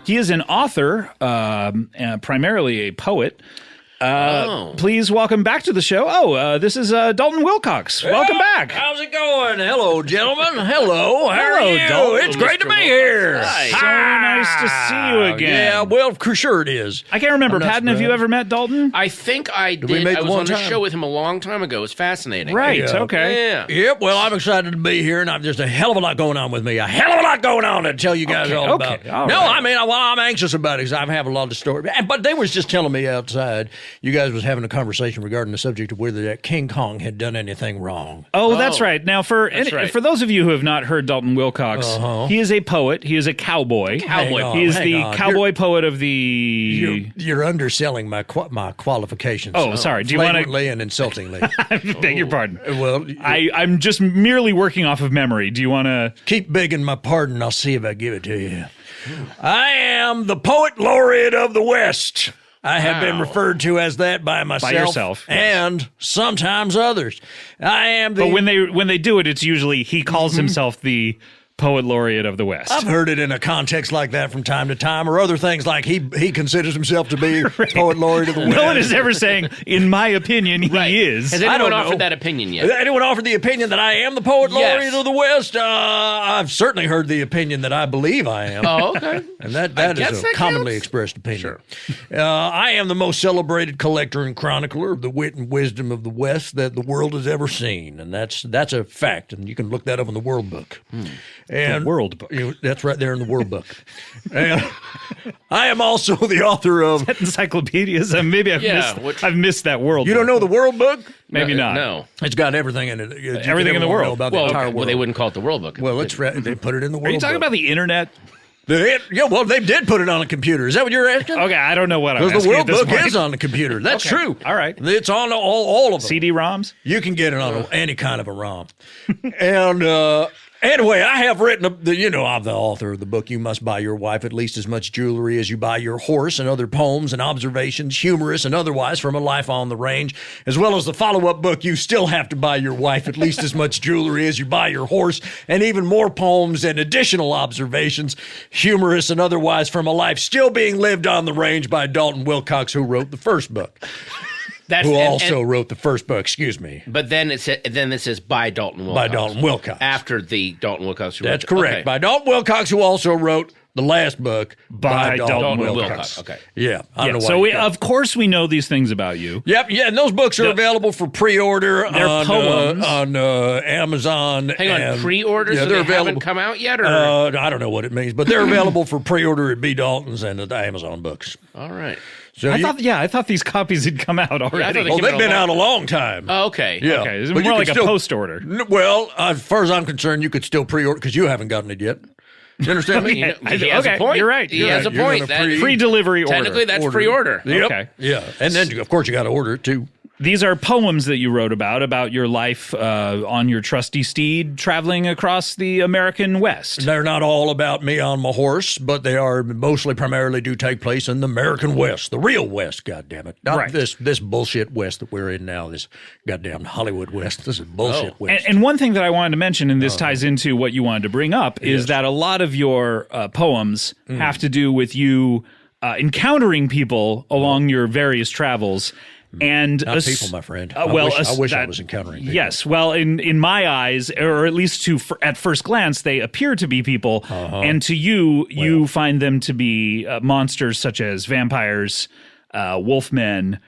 He is an author, primarily a poet. Please welcome back to the show. This is Dalton Wilcox. Welcome back. How's it going? Hello, gentlemen. Hello. How are you? Dalton. It's great to be here. So nice to see you again. Yeah, well, sure it is. I can't remember. Patton, have you ever met Dalton? I think I did. we meet I was one on the time? show with him a long time ago. It was fascinating. Right, Yeah. okay. Yeah. Yep, well, I'm excited to be here, and I've just a hell of a lot going on with me. A hell of a lot going on to tell you guys all about. All no, right. I mean, I'm anxious about it because I have a lot of stories. But they was just telling me outside, you guys was having a conversation regarding the subject of whether that King Kong had done anything wrong. Oh, that's right. Now, for right. for those of you who have not heard Dalton Wilcox, he is a poet. He is a cowboy. Hang on, He is hang the on. cowboy poet of the... You're underselling my qualifications. Oh, sorry. Do you want to... Flagrantly and insultingly. I beg your pardon. Well, I'm just merely working off of memory. Do you want to... keep begging my pardon. I'll see if I give it to you. I am the poet laureate of the West. I have been referred to as that by myself, yourself, yes. and sometimes others. I am the. But when they do it, it's usually he calls himself the poet laureate of the West. I've heard it in a context like that from time to time, or other things like he considers himself to be poet laureate of the West. No one is ever saying, in my opinion, he is. Has I anyone don't offered know. that opinion yet? Anyone offered the opinion that I am the poet Yes. laureate of the West? I've certainly heard the opinion that I believe I am. Oh, okay. And that guess is a that commonly counts. expressed opinion. I am the most celebrated collector and chronicler of the wit and wisdom of the West that the world has ever seen. And that's a fact. And you can look that up in the World Book. And The World Book. That's right there in the World Book. And I am also the author of... Encyclopedias. Maybe I've missed that world. You don't know the World Book? Maybe not. No. It's got everything in it. Everything in the world. About the Well, entire well, world. they wouldn't call it the World Book. Well, they put it in the World Are you talking Book. about the internet? Yeah, well, they did put it on a computer. Is that what you're asking? Okay, I don't know what I'm Because asking the at World this Book point. is on the computer. That's Okay. true. All right. It's on all of them. CD-ROMs? You can get it on any kind of a ROM. And anyway, I have written, I'm the author of the book, You Must Buy Your Wife at Least as Much Jewelry as You Buy Your Horse, and other poems and observations, humorous and otherwise, from a life on the range, as well as the follow-up book, You Still Have to Buy Your Wife at Least as Much Jewelry as You Buy Your Horse, and even more poems and additional observations, humorous and otherwise, from a life still being lived on the range by Dalton Wilcox, who wrote the first book. That's, Who and- also and- wrote the first book, excuse me. But then it says by Dalton Wilcox. By Dalton Wilcox. After the Dalton Wilcox. Who That's wrote it. correct. Okay. By Dalton Wilcox, who also wrote the last book By Dalton Dalton Wilcox. Wilcox. Okay. Yeah. I don't know why. So you of course we know these things about you. Yep, yeah, and those books are available for pre-order They're on, poems. on Amazon. Hang on, and- pre-orders? Yeah, so they're they haven't available. come out yet? Or? I don't know what it means, but they're available for pre-order at B. Dalton's and at the Amazon books. All right. So I thought these copies had come out already. thought they oh, came they've out been a out a long time. Oh, okay. Yeah. Okay, it's But you more can like a still- post order. Well, as far as I'm concerned, you could still pre-order because you haven't gotten it yet. You understand me? You know, he has okay, a point. you're right, He you're has right. a You're point. gonna That- Pre-delivery order. Technically, that's pre-order. Yep. Okay. Yeah, and then of course you got to order it too. These are poems that you wrote about your life on your trusty steed traveling across the American West. They're not all about me on my horse, but they are primarily do take place in the American West, the real West, goddammit. Not Right. this bullshit West that we're in now, this goddamn Hollywood West. This is bullshit West. And one thing that I wanted to mention, and this ties into what you wanted to bring up, is that a lot of your poems have to do with you encountering people along your various travels. And Not people, my friend. I wish I was encountering people. Yes, well, in my eyes, or at least at first glance, they appear to be people, and to you, you find them to be monsters such as vampires, wolfmen.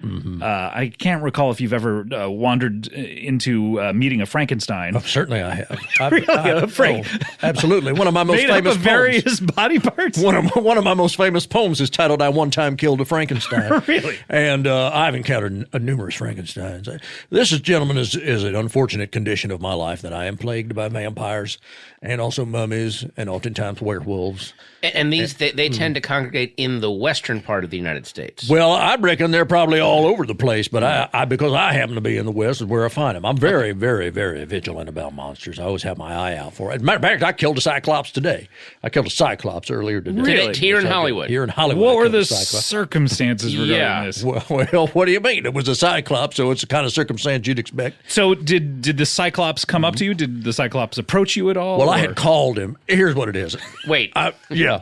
I can't recall if you've ever wandered into meeting a Frankenstein. Certainly I have. Afraid. Absolutely. One of my most Made up famous of poems. various body parts. One of my most famous poems is titled "I One Time Killed a Frankenstein." Really? And I've encountered numerous Frankensteins. This, gentlemen, is an unfortunate condition of my life that I am plagued by vampires and also mummies and oftentimes werewolves. And these, they tend to congregate in the western part of the United States. Well, I reckon they're probably all over the place, but I because I happen to be in the West is where I find them. I'm very, very, very vigilant about monsters. I always have my eye out for it. As a matter of fact, I killed a cyclops today. I killed a cyclops earlier today. Really? Here in Hollywood. Here in Hollywood. What I were killed the a cyclops. circumstances regarding Yeah. this? Well, what do you mean? It was a cyclops, so it's the kind of circumstance you'd expect. So did the Cyclops come up to you? Did the Cyclops approach you at all? Well, I or- had called him. Here's what it is. Wait. Yeah.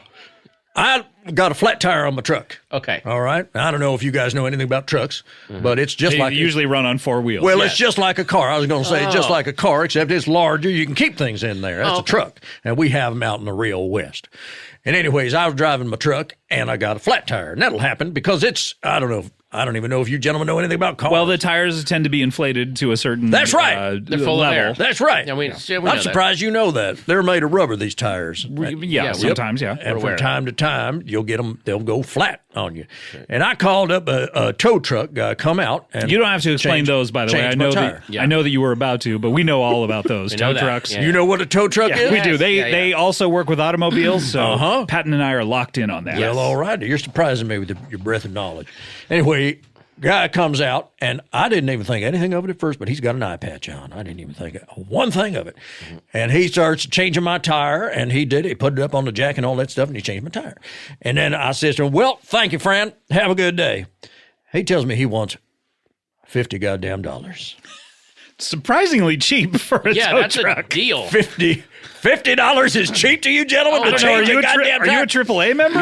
I got a flat tire on my truck. Okay. All right. I don't know if you guys know anything about trucks, but it's just They like usually run on 4 wheels. Well, it's just like a car. I was going to say just like a car, except it's larger. You can keep things in there. That's a truck, and we have them out in the real West. And anyways, I was driving my truck, and I got a flat tire, and that'll happen because it's I don't even know if you gentlemen know anything about cars. Well, the tires tend to be inflated to a certain That's right. They're full of air. That's right. Yeah, we know I'm surprised you know that. They're made of rubber, these tires. Yeah, sometimes, yeah. And from time to time, you'll get them, they'll go flat on you. And I called up a tow truck guy, come out. And you don't have to explain those, by the way. I know that you were about to, but we know all about those tow trucks. Yeah. You know what a tow truck is? We do. They also work with automobiles, so Patton and I are locked in on that. Well, all right. You're surprising me with your breadth of knowledge. Anyway, guy comes out, and I didn't even think anything of it at first, but he's got an eye patch on. I didn't even think one thing of it. And he starts changing my tire, and he did it. He put it up on the jack and all that stuff, and he changed my tire. And then I says to him, well, thank you, friend. Have a good day. He tells me he wants $50 goddamn dollars. Surprisingly cheap for a tow that's truck. a deal. $50 is cheap to you, gentlemen? I don't know, are you a AAA member?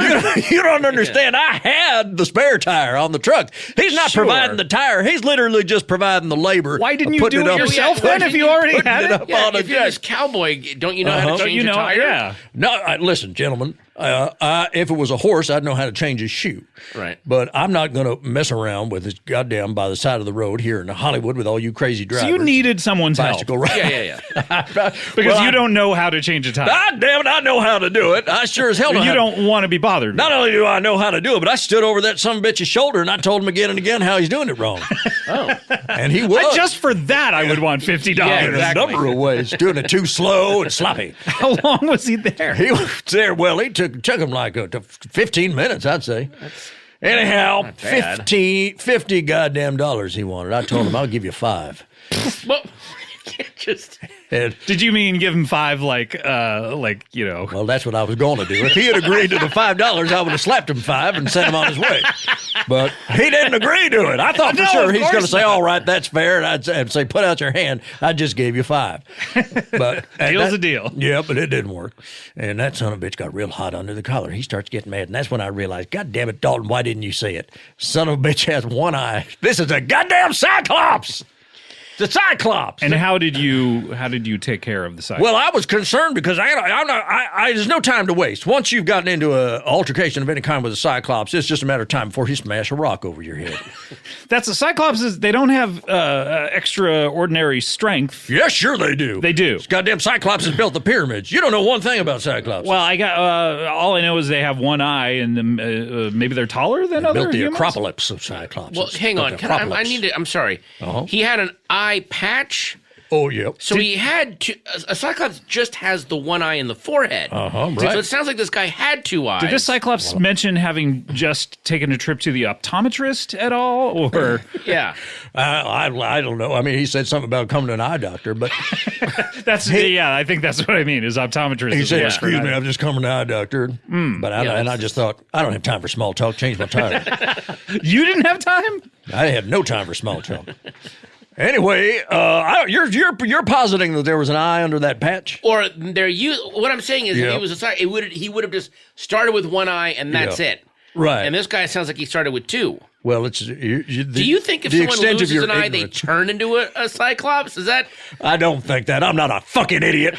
You don't understand. I had the spare tire on the truck. He's not providing the tire. He's literally just providing the labor. Why didn't you do it yourself then if you already had it? If you're this cowboy, don't you know how to change a tire? Yeah. No, listen, gentlemen. If it was a horse, I'd know how to change his shoe. Right. But I'm not going to mess around with this goddamn by the side of the road here in Hollywood with all you crazy drivers. So you needed someone's bicycle help. Yeah. Because you don't know how to change a tire. God damn it, I know how to do it. I sure as hell know You how don't want to be bothered. Not only do I know how to do it, but I stood over that son of a bitch's shoulder and I told him again and again how he's doing it wrong. And he was. Just for that, I would want $50. Yeah, in a number of ways. Doing it too slow and sloppy. How long was he there? He was there. Well, he took him like 15 minutes, I'd say. Anyhow, $50 goddamn dollars he wanted. I told him I'll give you $5. Well, just. Did you mean give him $5 Well, that's what I was going to do. If he had agreed to the $5, I would have slapped him $5 and sent him on his way. But he didn't agree to it. I thought for sure he's going to say, all right, that's fair. And I'd say, put out your hand. I just gave you $5. But deal's a deal. Yeah, but it didn't work. And that son of a bitch got real hot under the collar. He starts getting mad. And that's when I realized, God damn it, Dalton, why didn't you say it? Son of a bitch has one eye. This is a goddamn Cyclops. The Cyclops. And how did you take care of the Cyclops? Well, I was concerned because there's no time to waste. Once you've gotten into an altercation of any kind with a Cyclops, it's just a matter of time before he smash a rock over your head. That's the Cyclops. They don't have extraordinary strength. Yes, sure they do. They do. This goddamn Cyclops has built the pyramids. You don't know one thing about Cyclops. Well, I got all I know is they have one eye, and maybe they're taller than other built the humans? Acropolis of Cyclops. Well, hang on. I need to. I'm sorry. He had an eye patch. Oh, yeah. So he had two. A Cyclops just has the one eye in the forehead. Right. So it sounds like this guy had two eyes. Did this Cyclops mention having just taken a trip to the optometrist at all, or Yeah. I don't know. I mean, he said something about coming to an eye doctor, but I think that's what I mean. Is optometrist? he is said, the word for "Excuse it. me, I'm just coming to an eye doctor." But I just thought, I don't have time for small talk. Change my tire. You didn't have time? I had no time for small talk. Anyway, you're positing that there was an eye under that patch? Or what I'm saying is, if he was he would have just started with one eye and that's it. Right. And this guy sounds like he started with two. Well, it's. Do you think if someone loses an eye, they turn into a Cyclops? Is that? I don't think that. I'm not a fucking idiot.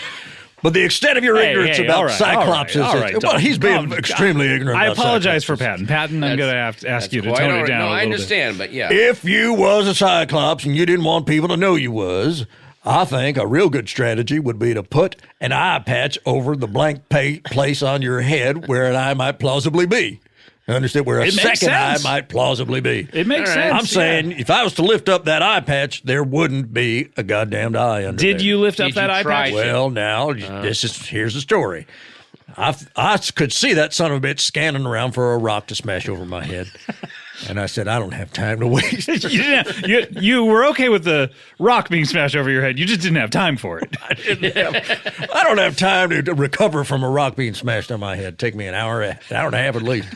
But the extent of your ignorance about Cyclops is. Well, he's being extremely ignorant. I about apologize Cyclops. for Patton. Patton, I'm going to have to ask you to quite tone all it right. down. No, a I little understand, but yeah. If you was a Cyclops and you didn't want people to know you was, I think a real good strategy would be to put an eye patch over the blank place on your head where an eye might plausibly be. Understand where a second eye might plausibly be. It makes sense. I'm saying if I was to lift up that eye patch, there wouldn't be a goddamned eye under there. Did you lift up that eye patch? Well, now here's the story. I could see that son of a bitch scanning around for a rock to smash over my head. And I said, I don't have time to waste. You were okay with the rock being smashed over your head. You just didn't have time for it. I don't have time to recover from a rock being smashed on my head. Take me an hour and a half at least.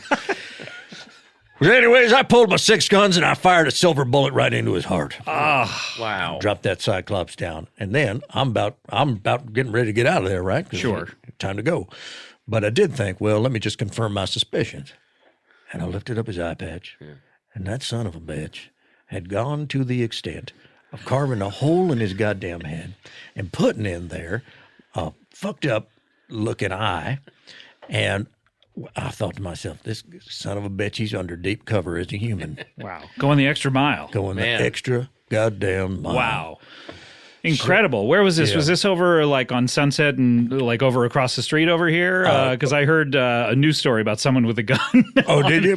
But anyways, I pulled my 6 guns and I fired a silver bullet right into his heart. Wow. Dropped that Cyclops down. And then I'm about getting ready to get out of there, right? Sure. Time to go. But I did think, well, let me just confirm my suspicions. And I lifted up his eye patch, and that son of a bitch had gone to the extent of carving a hole in his goddamn head and putting in there a fucked up looking eye. And I thought to myself, this son of a bitch, he's under deep cover as a human. Wow. Going the extra mile. Going the extra goddamn mile. Wow. Incredible. Where was this? Yeah. Was this over like on Sunset and like over across the street over here? Because I heard a news story about someone with a gun. Oh, did you?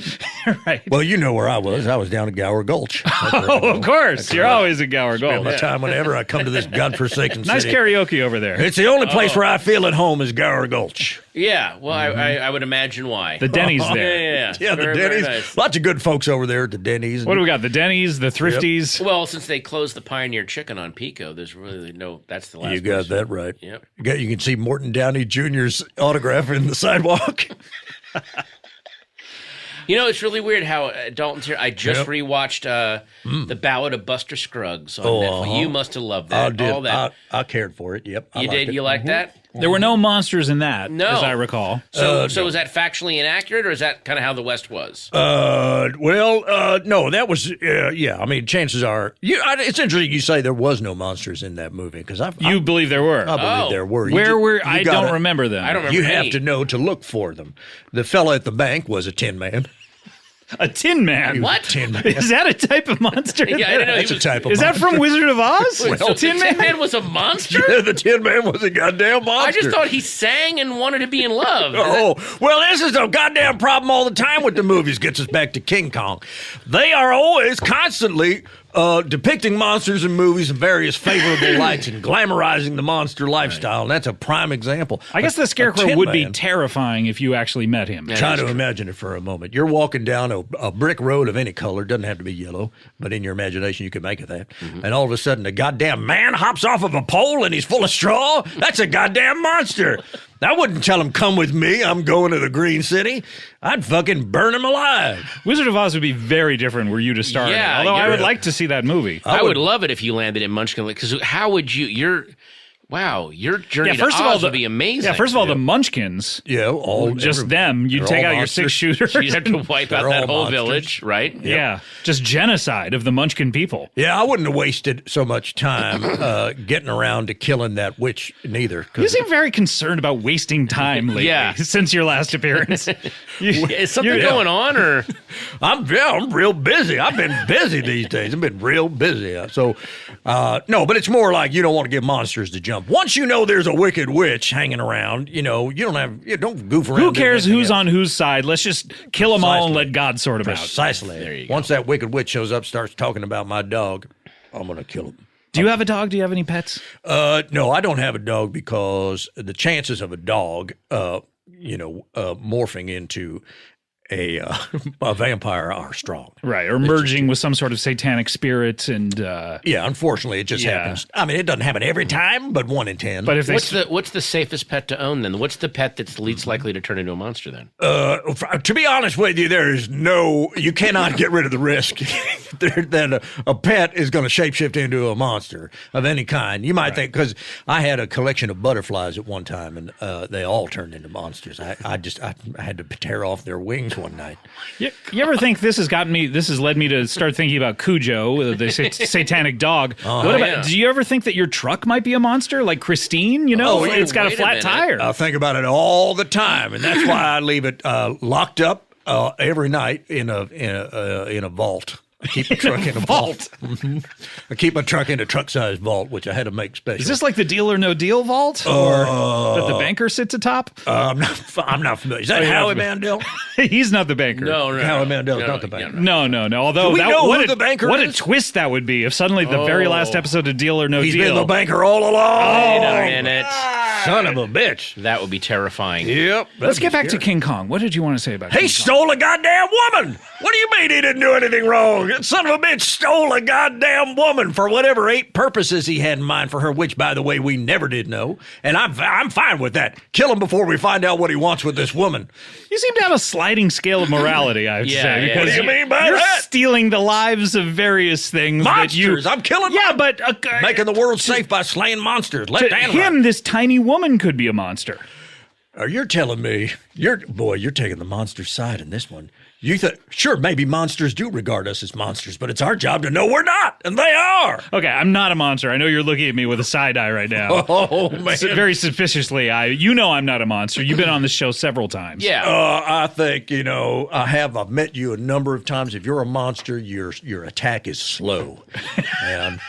Right. Well, you know where I was. I was down at Gower Gulch. Oh, of course. You're always at Gower Spend Gulch. my time whenever I come to this godforsaken Nice city. karaoke over there. It's the only place where I feel at home is Gower Gulch. Yeah, well, I would imagine why. The Denny's Yeah, there. yeah, Yeah, the Very, very Denny's. nice. Lots of good folks over there at the Denny's. What do we got? The Denny's, the Thrifties. Well, since they closed the Pioneer Chicken on Pico, there's really no. That's the last. You got place. that right. Yep. You can see Morton Downey Jr.'s autograph in the sidewalk. You know, it's really weird how Dalton's here. I just rewatched The Ballad of Buster Scruggs on Netflix. You must have loved that. I did. All that. I cared for it. Yep. I You liked did? it. You like that? There were no monsters in that, No. as I recall. So is that factually inaccurate, or is that kind of how the West was? No, that was, yeah. I mean, chances are, it's interesting you say there was no monsters in that movie because You believe there were. I believe there were. Where were? I don't remember them. I don't remember You have any. to know to look for them. The fella at the bank was a Tin Man. A Tin Man. What? Tin Man. Is that a type of monster? Yeah, I didn't know he That's a was. type of Is that from Wizard of Oz? So the Tin Man was a monster? Yeah, the Tin Man was a goddamn monster. I just thought he sang and wanted to be in love. Oh, well, this is a goddamn problem all the time with the movies. Gets us back to King Kong. They are always constantly depicting monsters in movies in various favorable lights and glamorizing the monster lifestyle. And that's a prime example. I guess the Scarecrow Tin would be Man. terrifying if you actually met him. Try to imagine it for a moment. You're walking down a brick road of any color, doesn't have to be yellow, but in your imagination you could make it that. And all of a sudden a goddamn man hops off of a pole and he's full of straw. That's a goddamn monster. I wouldn't tell him, come with me, I'm going to the Green City. I'd fucking burn him alive. Wizard of Oz would be very different were you to star in it. Yeah, Although I you're- would like to see that movie. I would love it if you landed in Munchkin, because how would you? Your journey to Oz would be amazing. Yeah, first of all, the Munchkins. Yeah, Just them. You they're take all out your monsters. 6-shooter. You'd have to wipe out They're that all whole monsters. village, right? Yeah, just genocide of the Munchkin people. Yeah, I wouldn't have wasted so much time getting around to killing that witch neither. 'cause You seem very concerned about wasting time lately. Yeah. Since your last appearance. Is something going on, or I'm real busy. I've been busy these days. I've been real busy. So, no, but it's more like you don't want to give monsters to jump. Once you know there's a wicked witch hanging around, you don't goof around. Who doing cares anything who's else. on whose side? Let's just kill them all and Precisely. let God sort them out. Precisely. There you go. Once that wicked witch shows up, starts talking about my dog, I'm going to kill him. Do you have a dog? Do you have any pets? No, I don't have a dog because the chances of a dog, morphing into a vampire are strong. Right, or merging with some sort of satanic spirit and Yeah, unfortunately, it just happens. I mean, it doesn't happen every time, but 1 in 10. but if they what's the safest pet to own then? What's the pet that's least likely to turn into a monster then? To be honest with you, you cannot get rid of the risk that a pet is going to shapeshift into a monster of any kind. You might think, because I had a collection of butterflies at one time, and they all turned into monsters. I had to tear off their wings one night. You ever think this has led me to start thinking about Cujo, the satanic dog. What about, do you ever think that your truck might be a monster? Like Christine, it's got a wait a flat minute. tire. I think about it all the time, and that's why I leave it locked up every night in a vault. I keep the truck in a vault. I keep my truck in a truck-sized vault, which I had to make special. Is this like the Deal or No Deal vault, or that the banker sits atop? I'm not familiar. Is that Howie Mandel? He's not the banker. No. Howie Mandel's not the banker. No. Although we know what who a, the banker what is? a twist that would be if suddenly the very last episode of Deal or No He's Deal. been the banker all along. Wait a minute. Son of a bitch. That would be terrifying. Yep. Let's get back to King Kong. What did you want to say about He King stole a goddamn woman. What do you mean he didn't do anything wrong? That son of a bitch stole a goddamn woman for whatever 8 purposes he had in mind for her, which, by the way, we never did know. And I'm fine with that. Kill him before we find out what he wants with this woman. You seem to have a sliding scale of morality, I would Yeah, say. yeah. Because What do you mean by you're that? stealing the lives of various things Monsters. that you... I'm killing Yeah, but... making the world safe by slaying monsters. Left to and him, right. this tiny woman could be a monster. You're telling me you're taking the monster side in this one. You sure, maybe monsters do regard us as monsters, but it's our job to know we're not, and they are. Okay, I'm not a monster. I know you're looking at me with a side eye right now. Oh man, very suspiciously. I'm not a monster. You've been on this show several times. Yeah. I think I've met you a number of times. If you're a monster, your attack is slow, and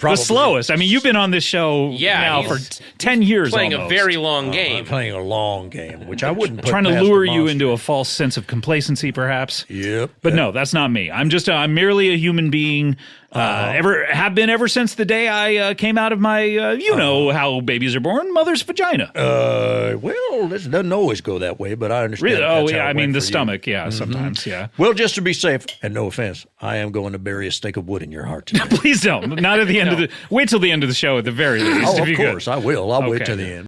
the slowest. I mean, you've been on this show now for 10 years playing almost. a very long game. I'm playing a long game, which I wouldn't put trying to past lure a you monster. into a false sense of complacency, perhaps. Yep. But no, that's not me. I'm merely a human being. Have been ever since the day I came out of my, know how babies are born, mother's vagina. Well, this doesn't always go that way, but I understand. Really? That's Oh, how yeah. it I mean, went the for you. stomach. Yeah, sometimes. Yeah. Well, just to be safe, and no offense, I am going to bury a stake of wood in your heart today. Please don't. Not at the end of the. Wait till the end of the show at the very least. Oh, if of you could. course, I will. I'll wait Okay. till the end.